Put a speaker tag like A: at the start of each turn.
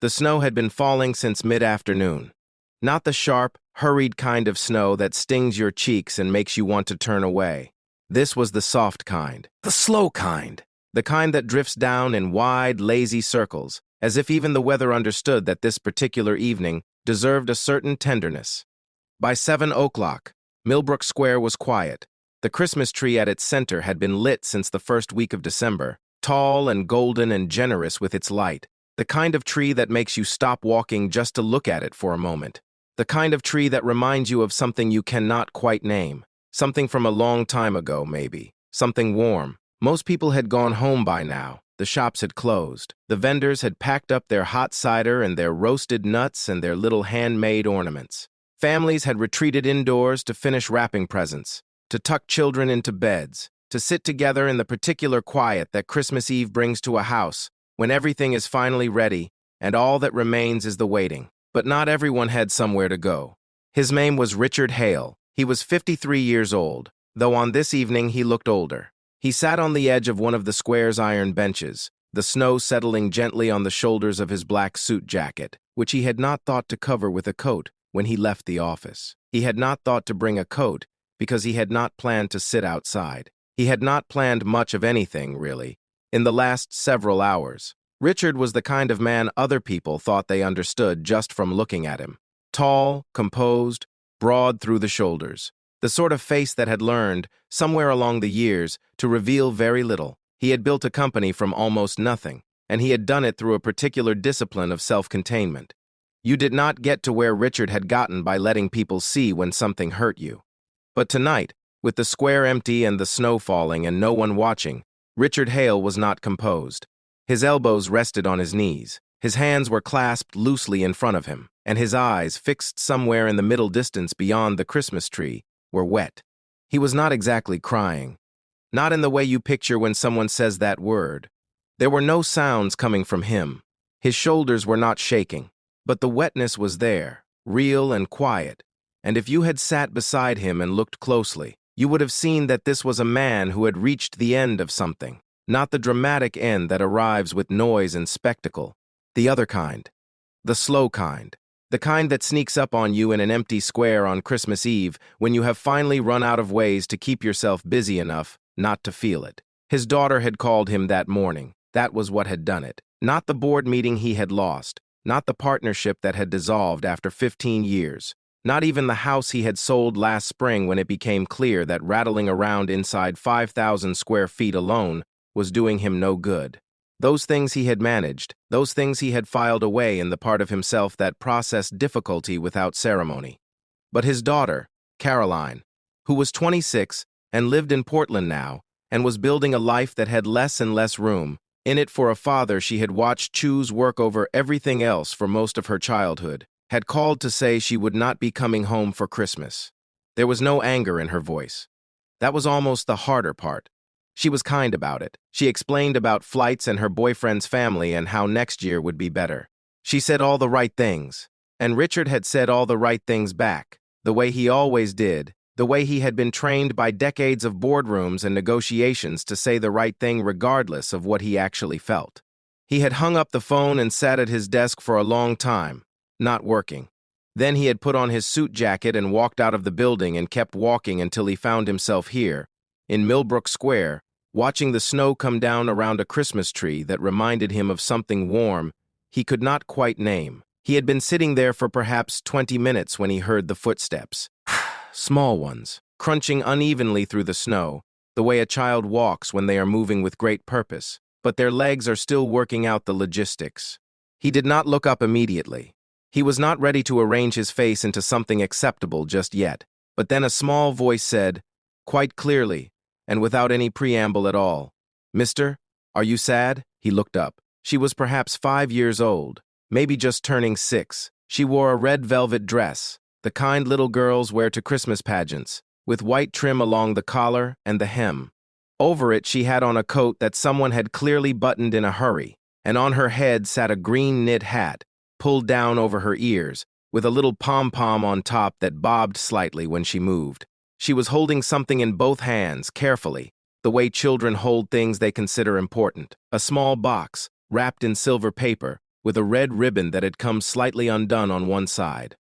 A: The snow had been falling since mid-afternoon. Not the sharp, hurried kind of snow that stings your cheeks and makes you want to turn away. This was the soft kind, the slow kind, the kind that drifts down in wide, lazy circles, as if even the weather understood that this particular evening deserved a certain tenderness. By 7 o'clock, Millbrook Square was quiet. The Christmas tree at its center had been lit since the first week of December, tall and golden and generous with its light, the kind of tree that makes you stop walking just to look at it for a moment, the kind of tree that reminds you of something you cannot quite name, something from a long time ago, maybe, something warm. Most people had gone home by now. The shops had closed. The vendors had packed up their hot cider and their roasted nuts and their little handmade ornaments. Families had retreated indoors to finish wrapping presents, to tuck children into beds, to sit together in the particular quiet that Christmas Eve brings to a house, when everything is finally ready and all that remains is the waiting. But not everyone had somewhere to go. His name was Richard Hale. He was 53 years old, though on this evening he looked older. He sat on the edge of one of the square's iron benches, the snow settling gently on the shoulders of his black suit jacket, which he had not thought to cover with a coat when he left the office. He had not thought to bring a coat because he had not planned to sit outside. He had not planned much of anything, really, in the last several hours. Richard was the kind of man other people thought they understood just from looking at him. Tall, composed, broad through the shoulders. The sort of face that had learned, somewhere along the years, to reveal very little. He had built a company from almost nothing, and he had done it through a particular discipline of self-containment. You did not get to where Richard had gotten by letting people see when something hurt you. But tonight, with the square empty and the snow falling and no one watching, Richard Hale was not composed. His elbows rested on his knees. His hands were clasped loosely in front of him, and his eyes, fixed somewhere in the middle distance beyond the Christmas tree, were wet. He was not exactly crying. Not in the way you picture when someone says that word. There were no sounds coming from him. His shoulders were not shaking, but the wetness was there, real and quiet, and if you had sat beside him and looked closely, you would have seen that this was a man who had reached the end of something, not the dramatic end that arrives with noise and spectacle, the other kind, the slow kind. The kind that sneaks up on you in an empty square on Christmas Eve when you have finally run out of ways to keep yourself busy enough not to feel it. His daughter had called him that morning. That was what had done it. Not the board meeting he had lost, not the partnership that had dissolved after 15 years, not even the house he had sold last spring when it became clear that rattling around inside 5,000 square feet alone was doing him no good. Those things he had managed, those things he had filed away in the part of himself that processed difficulty without ceremony. But his daughter, Caroline, who was 26 and lived in Portland now, and was building a life that had less and less room in it for a father she had watched choose work over everything else for most of her childhood, had called to say she would not be coming home for Christmas. There was no anger in her voice. That was almost the harder part. She was kind about it. She explained about flights and her boyfriend's family and how next year would be better. She said all the right things, and Richard had said all the right things back, the way he always did, the way he had been trained by decades of boardrooms and negotiations to say the right thing regardless of what he actually felt. He had hung up the phone and sat at his desk for a long time, not working. Then he had put on his suit jacket and walked out of the building and kept walking until he found himself here, in Millbrook Square, watching the snow come down around a Christmas tree that reminded him of something warm he could not quite name. He had been sitting there for perhaps 20 minutes when he heard the footsteps. Small ones, crunching unevenly through the snow, the way a child walks when they are moving with great purpose, but their legs are still working out the logistics. He did not look up immediately. He was not ready to arrange his face into something acceptable just yet, but then a small voice said, quite clearly, and without any preamble at all, "Mister, are you sad?" He looked up. She was perhaps 5 years old, maybe just turning 6. She wore a red velvet dress, the kind little girls wear to Christmas pageants, with white trim along the collar and the hem. Over it she had on a coat that someone had clearly buttoned in a hurry, and on her head sat a green knit hat, pulled down over her ears, with a little pom-pom on top that bobbed slightly when she moved. She was holding something in both hands, carefully, the way children hold things they consider important. A small box, wrapped in silver paper, with a red ribbon that had come slightly undone on one side.